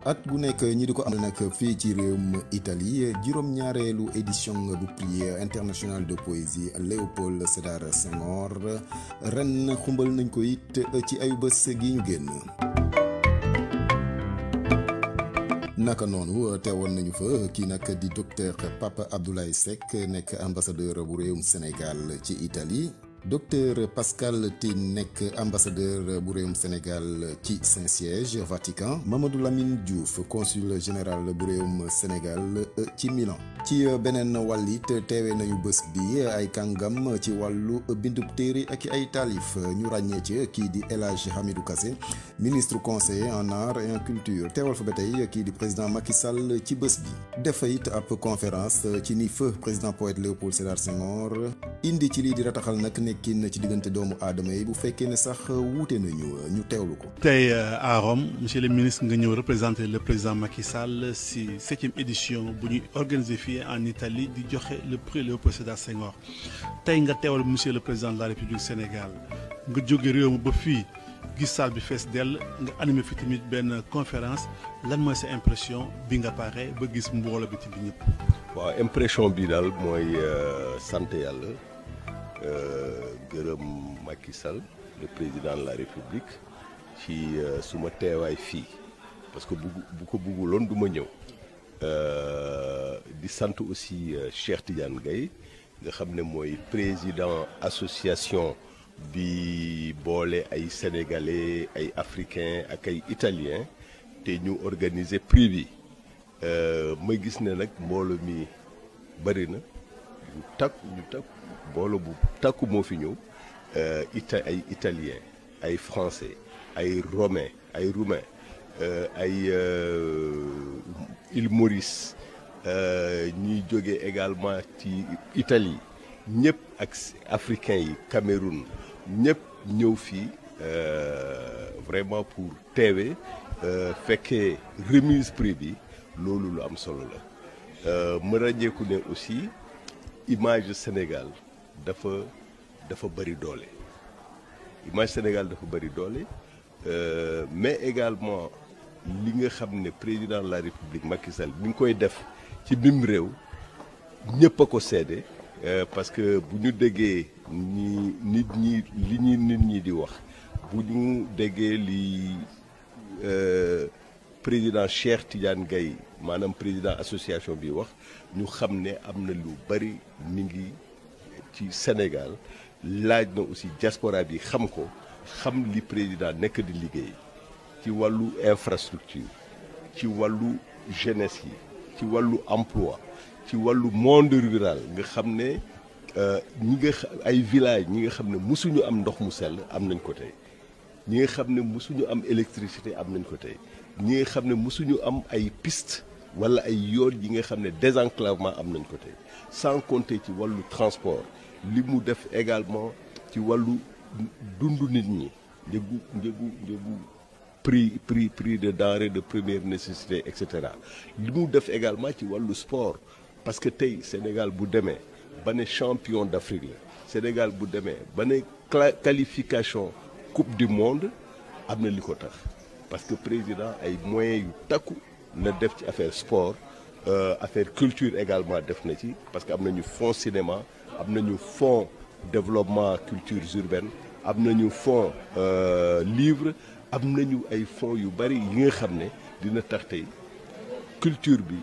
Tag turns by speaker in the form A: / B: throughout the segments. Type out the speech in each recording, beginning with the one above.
A: at bu nekk ñi di ko amal nag fii ci réewum Italie juróom-ñaareelu édition bu prix international de poésie Léopold Sédar Senghor ren xumbal nañ ko it ci ayu bés gi ñu génn. naka noonu teewoon nañu fa kii nag di docteur Pape Abdoulaye Seck nekk ambassadeur bu réewum Sénégal ci Italie. docteur Pascal Tine nekk ambassadeur bu réewum Sénégal ci Saint-Siège Vatican. Mamadou Lamine Diouf consul général bu réewum Sénégal ci Milan. ci beneen wàll it teewee nañu bés bi ay kàngam ci wàllu bindub téere ak ay taalif ñu ràññee ci kii di El Hadj Hamidou Kassé ministre conseiller en art et en culture teewal fa ba tey kii di président Macky Sall ci bés bi. defa it ab conférence ci ni feu président poète Léopold Sédar Senghor indi ci lii di rataxal nag nekkin ci diggante doomu aadama yi bu fekkee ne sax wuute nañu ñu teewlu ko.
B: tey à Rome monsieur le ministre nga ñëw représenter le président Macky Sall si 7e édition bu ñu organisé fii en Italie di joxe le prix Léopold Sédar Senghor tey nga teewal monsieur le président de la République Sénégal nga jóge réew mi ba fii gis salle bi fees dell nga animé fi tamit benn conférence lan mooy sa impression bi nga pare ba gis mbooloo bi ci bi ñëpp.
C: waaw impression bi daal mooy sant yàlla gërëm Macky Sall le président de la République ci suma teewaay fii parce que bu ko bugguloon du ma ñëw di sant aussi Cheikh Tidiane Gaye nga xam ne mooy président association bi boole ay sénégalais ay africains ak ay italiens te ñu organiser prix bi ma gis ne nag mbooloo mi bëri na ñu takku mbooloo bu takku moo fi ñëw ay italiens ay français ay roumains ay île Maurice ñuy jóge également ci Italie ñëpp ak africains yi Cameroun ñëpp ñëw fii vraiment pour teewe fekkee remise prix bi loolu lu am solo la ma ràññeeku ne aussi image Sénégal dafa bëri doole image Sénégal dafa bëri doole mais également li nga xam ne président de la République Macky Sall mi ngi koy def ci bim réew ñëpp a ko seede parce que bu ñu déggee nit ñi di wax bu ñu déggee li président Cheikh Tidiane Gaye maanaam président association bi wax ñu xam ne am na lu bari mi ngi ci Sénégal laaj na aussi diaspora bi xam ko xam li président nekk di liggéey ci wàllu infrastructure ci wàllu jeunesse yi ci wàllu emploi ci wàllu monde rural nga xam ne ay village ñi nga xam ne musuñu am ndox mu sell am nañ ko tey ñi nga xam ne musuñu am électricité am nañ ko tey ñi nga xam ne musuñu am ay piste wala ay yoon yi nga xam ne désenclavement am nañ ko tey sans compter ci wàllu transport li mu def également ci wàllu dundu nit ñi njëgu prix de denrées de première nécessité et cetera li mu def également ci wàllu sport parce que tey Sénégal bu demee ba ne champion d'Afrique la Sénégal bu demee ba ne qualification coupe du monde am na li ko tax parce que président ay moyens yu takku na def ci affaire sport affaire culture également def na ci parce que am nañu fonds cinéma am nañu fonds développement cultures urbaines am nañu fonds livre am nañu ay fonds yu bari yi nga xam ne dina tax tey culture bi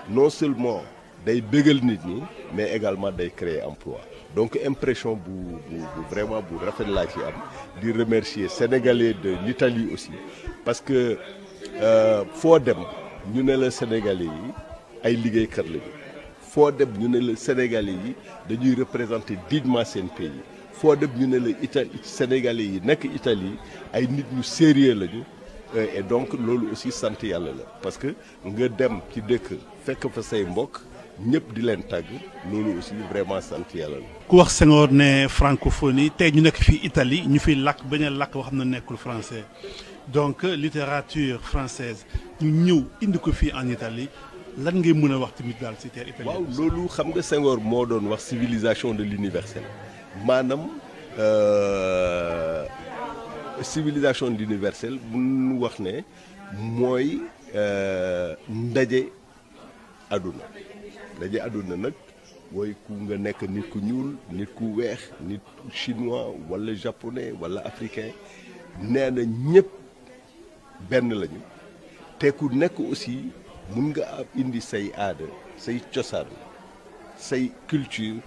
C: non seulement day bégal nit ñi mais également day créer emploi donc impression bu vraiment bu rafet laa ci am di remercier sénégalais de l'Italie aussi parce que foo dem ñu ne la sénégalais yi ay liggéeykat lañu foo dem ñu ne la sénégalais yi dañuy représenter dignement seen pays foo dem ñu ne la sénégalais yi nekk Italie ay nit ñu sérieux lañu et donc loolu aussi sant yàlla la parce que nga dem ci dëkk fekk fa say mbokk ñëpp di leen tàgg loolu aussi vraiment sant yàlla la.
B: ku wax Senghor ne francophonie tey ñu nekk fii Italie ñu fiy làkk beneen làkk boo xam ne nekkul français donc littérature française ñu ñëw indi ko fii en Italie lan ngay mën a wax tamit daal ci terre italienne.
C: waaw loolu xam nga Senghor moo doon wax civilisation de l'universel maanaam civilisation de l'universel bu ñu wax ne mooy ndaje àdduna ndaje àdduna nag mooy ku nga nekk nit ku ñuul nit ku weex nit chinois wala japonais wala africain nee na ñëpp benn lañu te ku nekk aussi mun nga indi say aada say cosaan say culture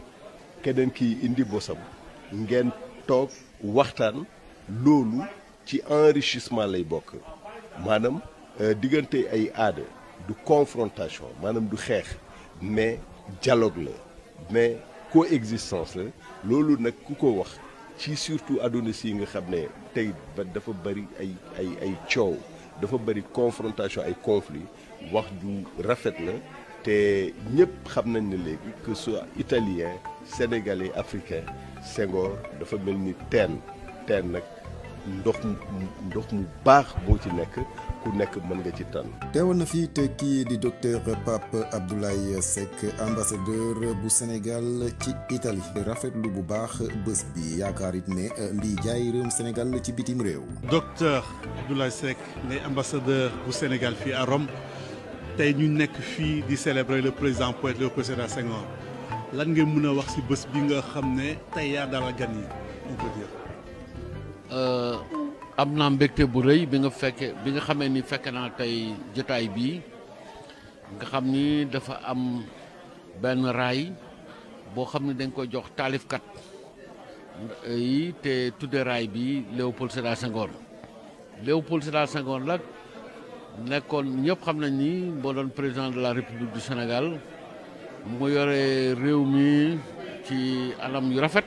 C: keneen kii indi bosam ngeen toog waxtaan loolu ci enrichissement lay bokk maanaam diggante ay aada du confrontation maanaam du xeex mais dialogue la mais coexistence la loolu nag ku ko wax ci surtout àdduna si nga xam ne tey dafa bëri ay coow dafa bëri confrontation ay conflit wax ju rafet la te ñëpp xam nañ ne léegi que soit italien sénégalais africain Senghor dafa mel ni teen nag ndox mu baax moo ci nekk ku nekk mën nga ci tànn.
A: teewal na fii te kii di docteur Pape Abdoulaye Seck ambassadeur bu Sénégal ci Italie rafetlu bu baax bés bi yaakaar it ne lii jaay réewum Sénégal ci bitim réew.
B: docteur Abdoulaye Seck ngay ambassadeur bu Sénégal fii à Rome tey ñu nekk fii di célébrer le président poète Léopold Sédar Senghor lan ngeen mën a wax ci bés bi nga xam ne tey yaa dalal gan yi on peut dire.
D: am naa mbégte bu rëy bi nga xamee ni fekk naa tey jotaay bii nga xam ni dafa am benn raay boo xam ne dañ ko jox taalifkat yi te tudde raay bi Léopold Sédar Senghor. Léopold Sédar Senghor nag nekkoon ñëpp xam nañ ni moo doon président de la République du Sénégal mu yore réew mi ci anam yu rafet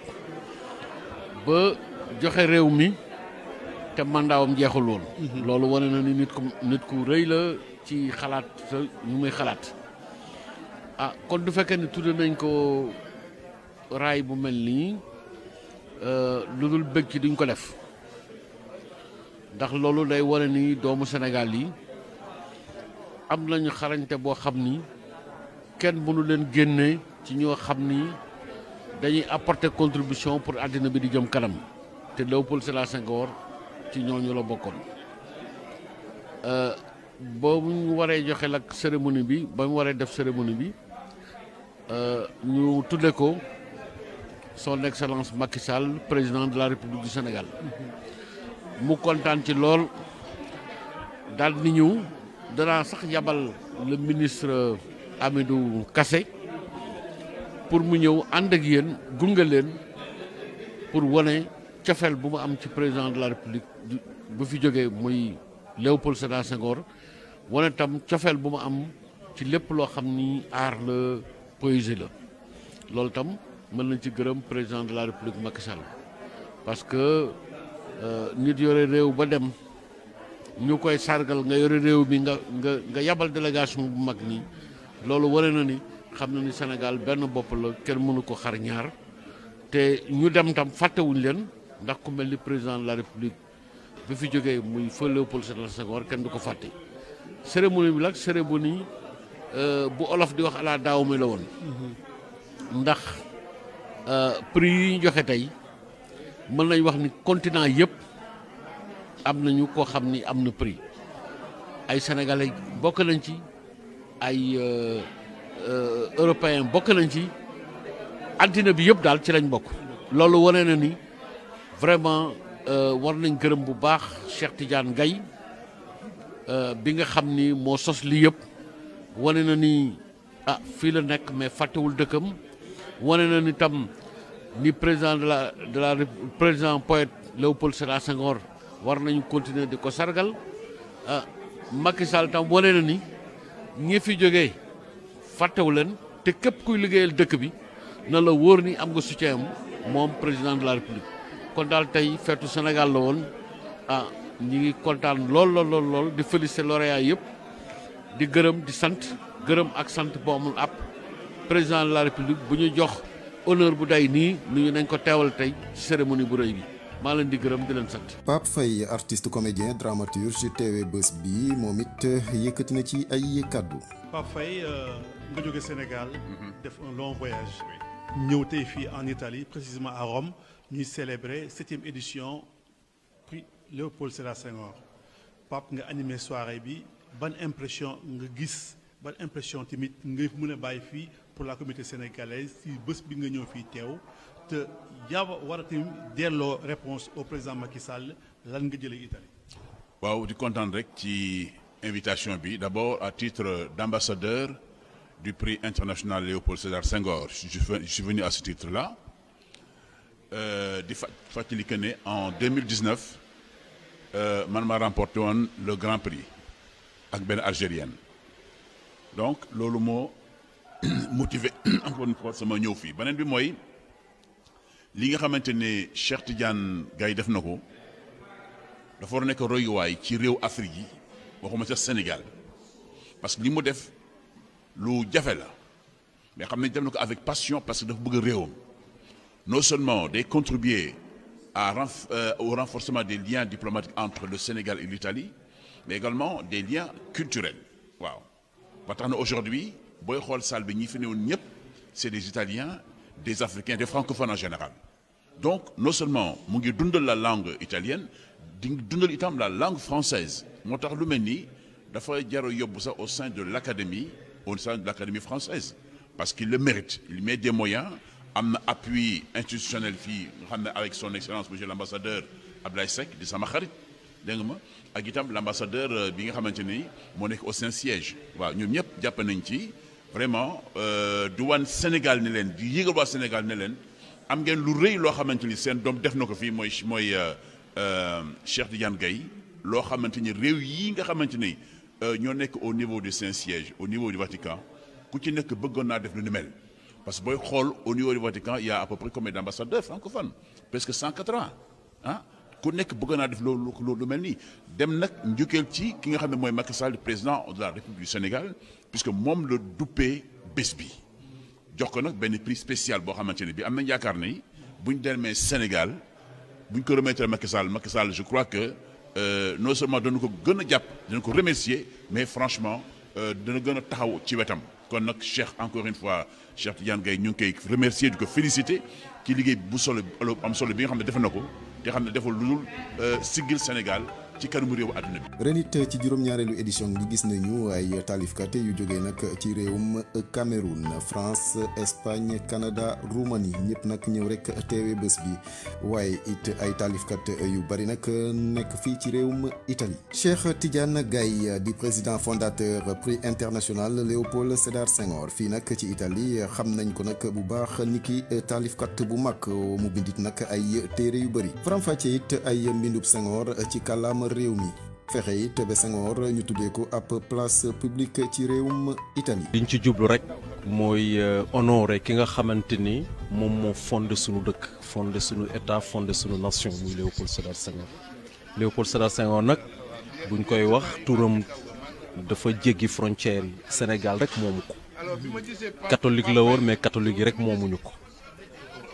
D: ba joxe réew mi te mandaawam jeexul woon. loolu wane na ni nit ku rëy la ci xalaat ñu muy xalaat kon du fekkee ni tudde nañ ko raay bu mel nii lu dul bëgg ci duñ ko def ndax loolu day wane ni doomu Sénégal yi am nañu xarañte boo xam ni kenn mënu leen génne ci ñoo xam ni dañuy apporter contribution pour àddina bi di jëm kanam te Léopold Sédar Senghor ci ñooñu la bokkoon ba mu waree joxe la cérémonie bi ba mu waree def cérémonie bi ñu tudde ko son excellence Macky Sall président de la République du Sénégal mu kontaan ci lool daal di ñëw danaa sax yabal le ministre Hamidou Kassé pour mu ñëw ànd ak yéen gunge leen pour wane cofeel bu mu am ci président de la République bu fi jógee muy Léopold Sédar Senghor wane tam cofeel bu mu am ci lépp loo xam ni art la poésie la loolu tam mën nañ ci gërëm président de la République Macky Sall parce que nit yore réew ba dem ñu koy sargal nga yore réew bi nga yabal délégation bu mag nii loolu wane na ni xam na ni Sénégal benn bopp la kenn mënu ko xar ñaar te ñu dem tam fàttewuñ leen ndax ku mel ni président de la République bi fi jógee muy feu Léopold Sédar Senghor kenn du ko fàtte. cérémonie bi nag cérémonie bu olof di wax ala daaw mi la woon ndax prix yi ñu joxe tey mën nañ wax ni continent yëpp am nañu koo xam ni am na prix ay sénégalais bokk nañ ci ay européens bokk nañ ci àddina bi yëpp daal ci lañ bokk. loolu wane na ni vraiment war nañ gërëm bu baax Cheikh Tidiane Gaye bi nga xam ni moo sos lii yëpp wane na ni fii la nekk mais fàttewul dëkkam wane na ni tam ni président de la président poète Léopold Sédar Senghor war nañu continuer di ko sargal Macky Sall tam wane na ni ñi fi jógee fàttewu leen te képp kuy liggéeyal dëkk bi na la wóor ni am nga soutien moom président de la République kon daal tey feetu Sénégal la woon ñi ngi kontaan lool di féliciter lauréat yëpp di gërëm di sant gërëm ak sant boo amul àpp président de la République bu ñu jox honneur bu day nii nuyu nañ ko teewal tey ci cérémonie bu rëy bi maa leen di gërëm di leen sant.
A: Pape Faye artiste comédien dramaturge ci teewee bés bi moom it yëkkati na ci ay kàddu.
B: Pape Faye nga jóge Sénégal def un long voyage ñëw tey fii en Italie précisément à Rome ñuy célébrer 7e édition prix Léopold Sédar Senghor Pape nga animé soirée bi ban impression nga gis ban impression tamit nga mën a bàyyi fii pour la communauté sénégalaise si bés bi nga ñëw fii teew te yaa war a tamit delloo réponse au président Macky Sall lan nga jëlee Italie.
E: waaw di kontaan rek ci invitation bi d'abord à titre d'ambassadeur du prix international Léopold Sédar Senghor je suis venu à ce titre-là di fàttali que ne en 2019 man ma remporté woon le grand prix ak benn algérienne donc loolu moo motivé encore une fois sama ñëw fii beneen bi mooy li nga xamante ne Cheikh Tidiane Gaye def na ko dafa war a nekk royuwaay ci réew Afrique yi waxuma ca Sénégal parce que li mu def lu jafe la mais xam nañ def na ko avec passion parce que dafa bëgg réewam non seulement day contribuer au renforcement des liens diplomatiques entre le Sénégal et l'Italie mais également des liens culturels waaw ba tax na aujourd'hui booy xool salle bi ñi fi newoon ñëpp c'est des Italiens des Africains des francophones en général donc non seulement mu ngi dundal la langue italienne di dundal itam la langue française moo tax lu mel nii dafa jar a yóbbu sax au sein de l'académie française parce qu'il le mérite il met des moyens am na appui institutionnel fii nga xam ne avec son excellence monsieur l'ambassadeur Abdoulaye Seck di sama xarit dégg nga ma ak itam l'ambassadeur bi nga xamante ni moo nekk au Saint-Siège waaw ñoom ñëpp jàpp nañ ci vraiment du wan Sénégal ne leen di yëgal waa Sénégal ne leen am ngeen lu rëy loo xamante ni seen doom def na ko fii mooy Cheikh Tidiane Gaye loo xamante ni réew yi nga xamante ni ñoo nekk au niveau du Saint-Siège au niveau du Vatican ku ci nekk bëggoon naa def lu ni mel parce que booy xool au niveau du Vatican il y a à peu près combien d'ambassadeurs francophones presque 180 ah ku nekk bëggoon naa def lu mel nii dem nag njukkeel ci ki nga xam ne mooy Macky Sall président de la République du Sénégal puisque moom la duppee bés bi jox ko nag benn prix spécial boo xamante ne bi am nañ yaakaar ni buñ demee Sénégal buñ ko remettre Macky Sall je crois que non seulement dana ko gën a jàpp dana ko remercier mais franchement dana gën a taxaw ci wetam kon nag Cheikh encore une fois Cheikh Tidiane Gaye ñu ngi koy remercier di ko féliciter ci liggéey bu solo am solo bi nga xam ne def na ko te xam ne deful lu dul siggil Sénégal ci kanamu réewu àdduna bi.
A: ren it ci juróom-ñaareelu édition bi gis nañu ay taalifkat yu jógee nag ci réewum Cameroun France Espagne Canada Roumanie ñëpp nag ñëw rek teewee bés bi waaye it ay taalifkat yu bari nag nekk fii ci réewum Italie. Cheikh Tidiane Gaye di président fondateur prix international Léopold Sédar Senghor fii nag ci Italie xam nañ ko nag bu baax niki taalifkat bu mag mu bindit nag ay téere yu bari faram-fàcce it ay mbindub Senghor ci kàllaama réew mi fexe it ba Senghor ñu tuddee ko ab place publique ci réewum Italie.
F: liñ ci jublu rek mooy honorer ki nga xamante ni moom moo fondé sunu dëkk fondé sunu état fondé sunu nation muy Léopold Sédar Senghor. Léopold Sédar Senghor nag buñ koy wax turam dafa jéggi frontières yi Sénégal rek moomu ko catholique la woon mais catholique yi rek moomuñu ko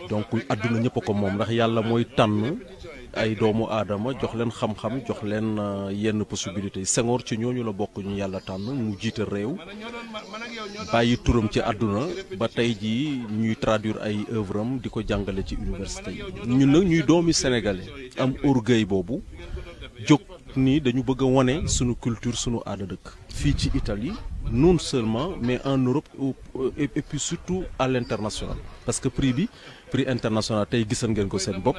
F: donc adduna ñëpp a ko moom ndax yàlla mooy tànn. ay doomu aadama jox leen xam-xam jox leen yenn possibilités yi Senghor ci ñooñu la bokk ñu yàlla tànn mu jiite réew bàyyi turam ci àdduna ba tey jii ñuy traduire ay œuvre am di ko jàngale ci université yi ñun nag ñuy doomi sénégalais am orgueil boobu jóg ni dañu bëgg a wane sunu culture sunu aada dëkk fii ci Italie non seulement mais en Europe et puis surtout à l'international parce que prix international tey gisal ngeen ko seen bopp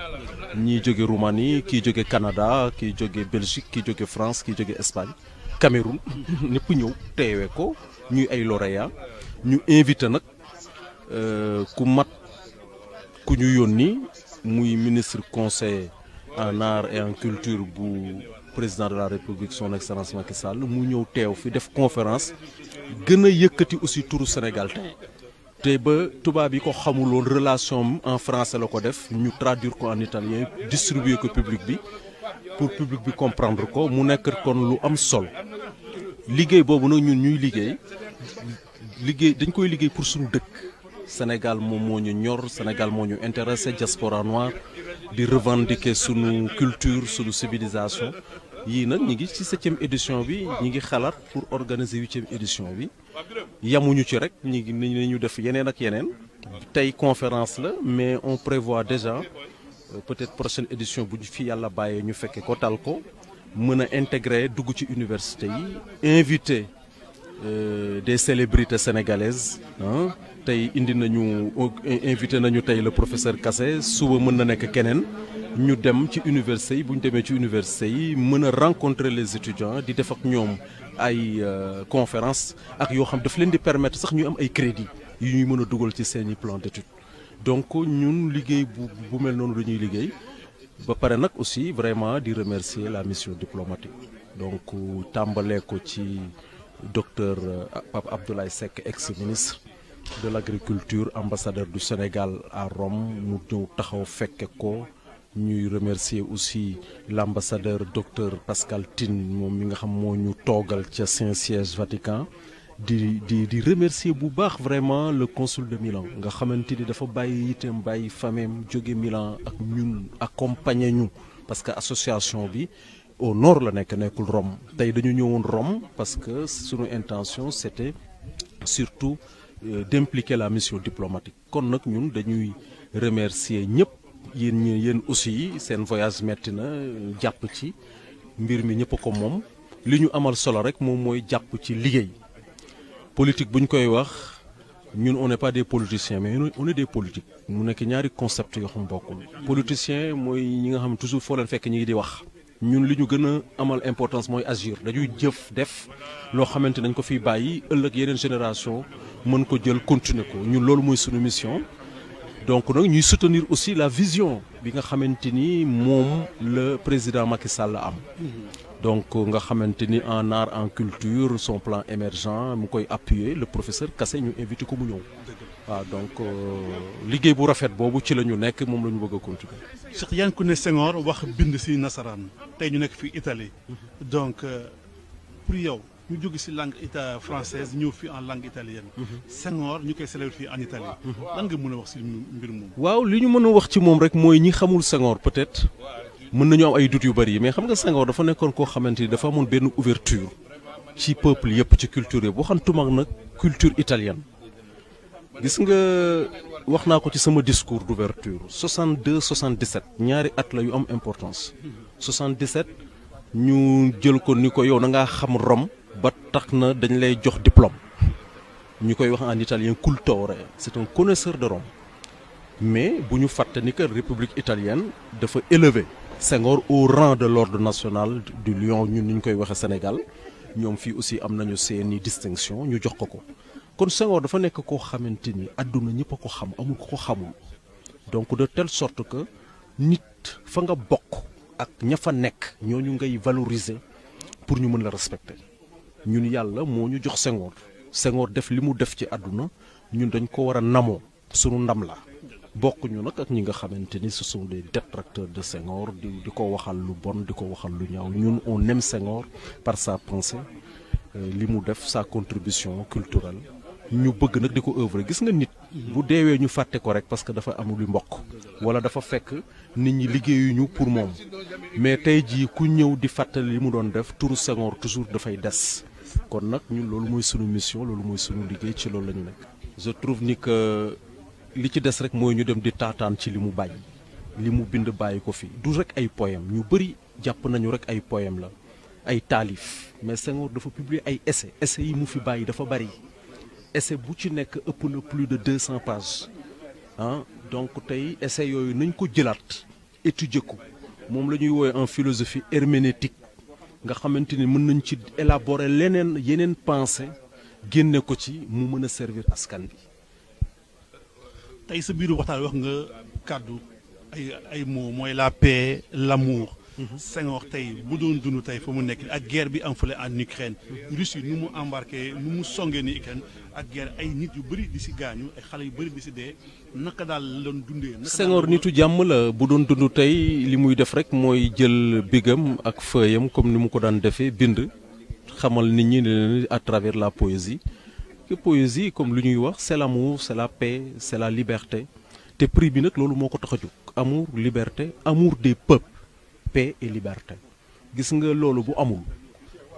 F: ñii jóge Roumanie kii jóge Canada kii jóge Belgique kii jóge France kii jóge Espagne Cameroun ñëpp ñëw teewee ko ñuy ay lauréats ñu invité nag ku mat ku ñu yónni muy ministre conseil en art et en culture bu président de la République son excellence Macky Sall mu ñëw teew fi def conférence gën a yëkkati aussi turu Sénégal te ba tubaab yi ko xamuloon relation en français la ko def ñu traduire ko en italien distribuer ko public bi pour public bi comprendre ko mu nekk kon lu am solo liggéey boobu nag ñun ñuy liggéey dañ koy liggéey pour suñu dëkk Sénégal moom moo ñu ñor Sénégal moo ñu intéressé diaspora noire di revendiquer sunu culture sunu civilisation yii nag ñi ngi ci 7e édition bi ñi ngi xalaat pour organiser 8e édition bi yamuñu ci rek ñi ngi nañu def yeneen ak yeneen tey conférence la mais on prévoit déjà peut-être prochaine édition bu ñu fi yàlla bàyyee ñu fekkee ko tal ko mën a intégrer dugg ci université yi invité des célébrités sénégalaises ah tey invité nañu tey le professeur Kassé suba mën na nekk keneen ñu dem ci université yi bu ñu demee ci université yi mën a rencontrer les étudiants di def ak ñoom ay conférence ak yoo xam daf leen di permettre sax ñu am ay crédit yu ñuy mën a dugal ci seeni plan d'étude donc ñun liggéey bu mel noonu dañuy liggéey ba pare nag aussi vraiment di remercier la mission diplomatique donc tàmbalee ko ci docteur Pape Abdoulaye Seck ex-ministre de l'agriculture ambassadeur du Sénégal à Rome mu ñëw taxaw fekke ko ñuy remercier aussi l'ambassadeur docteur Pascal Tine moom mi nga xam moo ñu toogal ca Saint-Siège Vatican di remercier bu baax vraiment le consul de Milan nga xamante ni dafa bàyyi itam bàyyi famem jóge Milan ak ñun accompagner ñu parce que association bi au nord la nekkul Rome tey dañu ñëwoon Rome parce que sunu intention c'était surtout d'impliquer la mission diplomatique kon nag ñun dañuy remercier ñëpp yéen aussi seen voyage metti na jàpp ci mbir mi ñëpp ko moom li ñu amal solo rek moom mooy jàpp ci liggéey politique bu ñu koy wax ñun on n'est pas des politiciens mais on est des politiques mu nekk ñaari concept yoo xam bokkul politicien mooy ñi nga xam toujours foo leen fekk ñi ngi di wax ñun li ñu gën a amal importance mooy agir dañuy jëf def loo xamante nañ ko fiy bàyyi ëllëg yeneen génération mën ko jël continuer ko ñun loolu mooy sunu mission donc nag ñuy soutenir aussi la vision bi nga xamante ni moom le président Macky Sall am donc nga xamante ni en art en culture son plan émergent mu koy appuyer le professeur Kassé ñu invité ko mu ñëw waaw donc liggéey bu rafet boobu ci la ñu nekk moom la ñu bëgg a continuer.
B: Cheikh Yane Koné Senghor wax bind ci nasaraan tey ñu nekk fii Italie donc pour yow ñu jóge ci langue française ñëw fii en langue italienne. Senghor ñu koy célébrer fii en Italie. lan nga mën a wax ci mbir moom.
F: waaw li ñu mën a wax ci moom rek mooy ñi xamul Senghor peut-être mën nañu am ay doutes yu bari mais xam nga Senghor dafa nekkoon koo xamante ni dafa amoon benn ouverture ci peuple yëpp ci culture yëpp waxantuma nag culture italienne. gis nga wax naa ko ci sama discours d'ouverture 62 77 ñaari at la yu am importance 77 ñu jël ko ni ko yow da ngaa xam Rome ba tax na dañ lay jox diplôme ñu koy wax en italien cultore c'est un connaisseur de Rome mais bu ñu fàtte ni que République italienne dafa élevé Senghor au rang de l'ordre national du Lion ñun ni ñu koy waxee Sénégal ñoom fii aussi am nañu seeni distinction ñu jox ko kon Senghor dafa nekk koo xamante ni àdduna ñëpp a ko xam amul ko xamul donc de telle sorte que nit fa nga bokk ak ña fa nekk ñooñu ngay valoriser pour ñu mën la respecter ñun yàlla moo ñu jox Senghor def li mu def ci àdduna ñun dañ ko war a namoo sunu ndam la bokk ñu nag ak ñi nga xamante ni ce sont des détracteurs de Senghor di ko waxal lu bon di ko waxal lu ñaaw ñun on aime Senghor par sa pensée li mu def sa contribution culturelle ñu bëgg nag di ko œuvrer gis nga nit bu deewee ñu fàtte ko rek parce que dafa amul lu mbokk wala dafa fekk nit ñi liggéeyuñu pour moom mais tey jii ku ñëw di fàttali li mu doon def turu Senghor toujours dafay des kon nag ñun loolu mooy sunu mission loolu mooy sunu liggéey ci loolu la ñu nekk. je trouve ni que li ci des rek mooy ñu dem di taataan ci li mu bàyyi li mu bind bàyyi ko fi du rek ay poème ñu bëri jàpp nañu rek ay poème la ay taalif mais Senghor dafa publier ay essais yi mu fi bàyyi dafa bari essai bu ci nekk ëpp na plus de 200 pages ah donc tey essai yooyu nañ ko jëlaat étudier ko moom la ñuy woowee en philosophie herméneutique nga xamante ni mën nañ ci élaborer yeneen pensée génne ko ci mu mën a servir askan bi.
B: tey sa biiru waxtaan wax nga kàddu ay mots mooy la paix l'amour. Senghor tey bu doon dund tey fa mu nekk ak guerre bi am fële en Ukraine Russie nu mu embarqué nu mu songee ni Ukraine ak guerre ay nit yu bëri di si gaañu ay xale yu bëri di si dee naka daal la doon dundee.
F: Senghor nitu jàmm la bu doon dund tey li muy def rek mooy jël bigam ak feuillam comme ni mu ko daan defee bind xamal nit ñi ne à travers la poésie que poésie comme lu ñuy wax c'est l'amour c'est la paix c'est la liberté te prix bi nag loolu moo ko tax a jóg amour liberté amour des peuples. paix et liberté gis nga loolu bu amul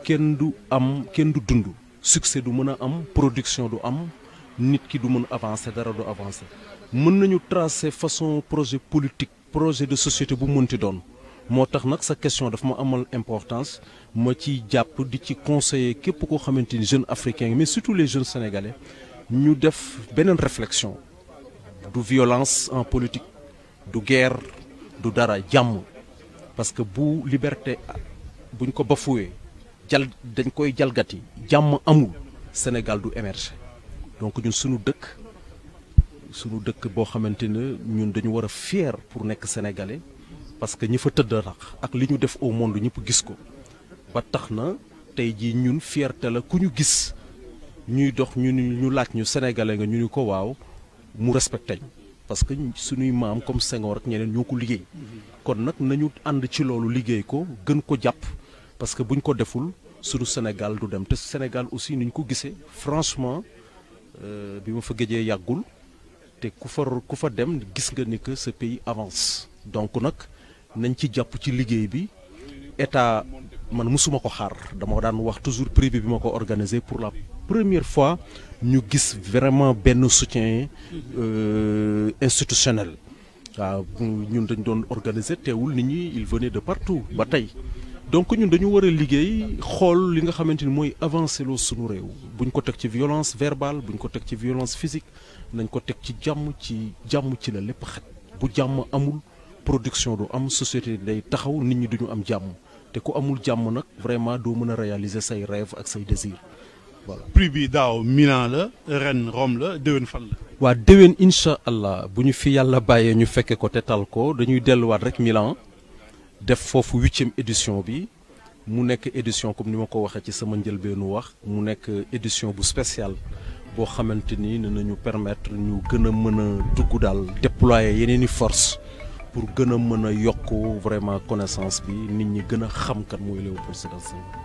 F: kenn du dund succès du mën a am production du am nit ki du mën avancer dara du avancer mën nañu tracer façon projet politique projet de société bu mënti doon moo tax nag sa question daf ma amal importance ma ci jàpp di ci conseiller képp koo xamante ni jeune africain mais surtout les jeunes sénégalais ñu def beneen réflexion du violence en politique du guerre du dara jàmm parce que bu liberté buñ ko bafoué dañ koy jalgati jàmm amul Sénégal du émerger donc ñun suñu dëkk boo xamante ne ñun dañu war a fier pour nekk sénégalais parce que ñi fa tëdd rax ak li ñu def au monde ñëpp gis ko ba tax na tey jii ñun fierté la ku ñu gis ñuy dox ñu laaj ñu sénégalais nga ñu ni ko waaw mu respecté ñu parce que suñuy maam comme Senghor ak ñeneen ñoo ko liggéey kon nag nañu ànd ci loolu liggéey ko gën ko jàpp parce que buñ ko deful suñu Sénégal du dem te Sénégal aussi ni ñu ko gisee franchement bi ma fa géejee yàggul te ku fa dem gis nga ni que ce pays avance donc nag nañ ci jàpp ci liggéey bi état man mësuma ko xaar dama daan wax toujours privé bi ma ko organisé pour la première fois ñu gis vraiment benn soutien institutionnel waaw ñun dañ doon organiser teewul nit ñi il venait de partout ba tey donc ñun dañu war a liggéey xool li nga xamante ni mooy avancer loo sunu réew buñ ko teg ci violence verbale buñ ko teg ci violence physique nañ ko teg ci jàmm ci la lépp xet bu jàmm amul production du am société day taxaw nit ñi duñu am jàmm te ku amul jàmm nag vraiment doo mën a réaliser say rêve ak say désir voilà.
B: prix bi daaw Milan la ren Rome la déwén fan la.
F: waa déwén incha allah bu ñu fi yàlla bàyyee ñu fekke ko te tal ko dañuy delluwaat rek Milan def foofu 8e édition bi mu nekk édition comme ni ma ko waxee ci sama njëlbeenu wax mu nekk édition bu spéciale boo xamante ni nañu permettre ñu gën a mën a dugg daal déployer yeneen i force pour gën a mën a yokk vraiment connaissance bi nit ñi gën a xam kat mooy Léopold Sédar Senghor.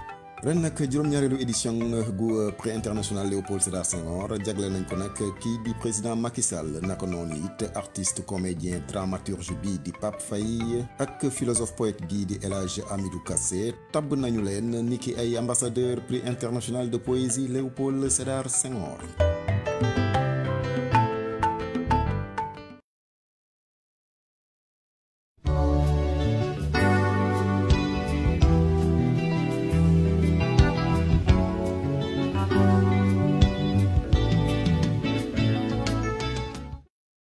A: ren nag juróom-ñaareelu édition gu prix international Léopold Sédar Senghor jagle nañ ko nag kii di président Macky Sall naka noonu it artiste comédien dramaturge bii di Pape Faye ak philosophe poète bii di El Hadj Amidou Kassé tabb nañu leen niki ay ambassadeur prix international de poésie Léopold Sédar Senghor.